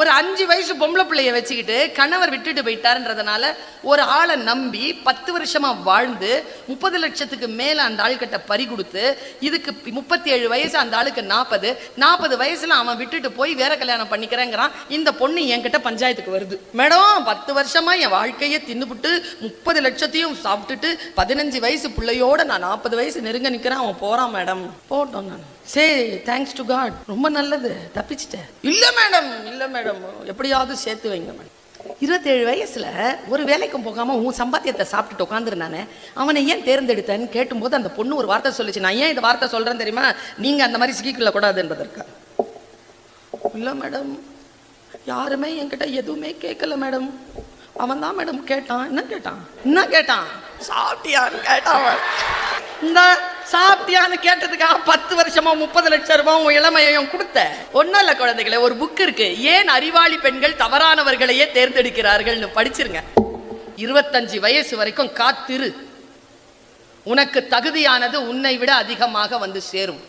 ஒரு 5 வயசு பொம்பளை பிள்ளைய வச்சுக்கிட்டு கணவர் விட்டுட்டு போயிட்டாருன்றதுனால ஒரு ஆளை நம்பி 10 வருஷமா வாழ்ந்து 30 லட்சத்துக்கு மேல அந்த ஆள்கிட்ட பறி கொடுத்து, இதுக்கு 37 வயசு, அந்த ஆளுக்கு 40 வயசுல அவன் விட்டுட்டு போய் வேற கல்யாணம் பண்ணிக்கிறேங்கிறான். இந்த பொண்ணு என்கிட்ட பஞ்சாயத்துக்கு வருது, மேடம் 10 வருஷமா என் வாழ்க்கையை தின்னுபிட்டு 30 லட்சத்தையும் சாப்பிட்டுட்டு 15 வயசு பிள்ளையோட நான் 40 வயசு நெருங்க நிக்கிறேன், அவன் போறான் மேடம். போட்டோம் நான் சரி, தேங்க்ஸ் டு காட், ரொம்ப நல்லது, தப்பிச்சிட்டேன். இல்ல மேடம் எப்படியாவது சேர்த்து வைங்க மேடம். 27 வயசுல ஒரு வேலைக்கும் போகாம உன் சம்பாத்தியத்தை சாப்பிட்டுட்டு உட்காந்துருந்தானே, அவனை ஏன் தேர்ந்தெடுத்தேன்னு கேட்டும்போது அந்த பொண்ணு ஒரு வார்த்தை சொல்லிச்சு. நான் ஏன் இந்த வார்த்தை சொல்றேன் தெரியுமா? நீங்க அந்த மாதிரி சிக்கிக்கொள்ள கூடாது என்பதற்கு. இல்ல மேடம், யாருமே என்கிட்ட எதுவுமே கேட்கல மேடம், அவன் தான் மேடம் கேட்டான். என்ன கேட்டான்? சாப்பிட்டியான்னு கேட்டான். இந்த சாப்பிட்டியான்னு கேட்டதுக்காக 10 வருஷமா 30 லட்சம் ரூபாய் இளமையையும் கொடுத்த. ஒன்னும் இல்ல குழந்தைகளே, ஒரு புக் இருக்கு, ஏன் அறிவாளி பெண்கள் தவறானவர்களையே தேர்ந்தெடுக்கிறார்கள்னு படிச்சிருங்க. 25 வயசு வரைக்கும் காத்திரு, உனக்கு தகுதியானது உன்னை விட அதிகமாக வந்து சேரும்.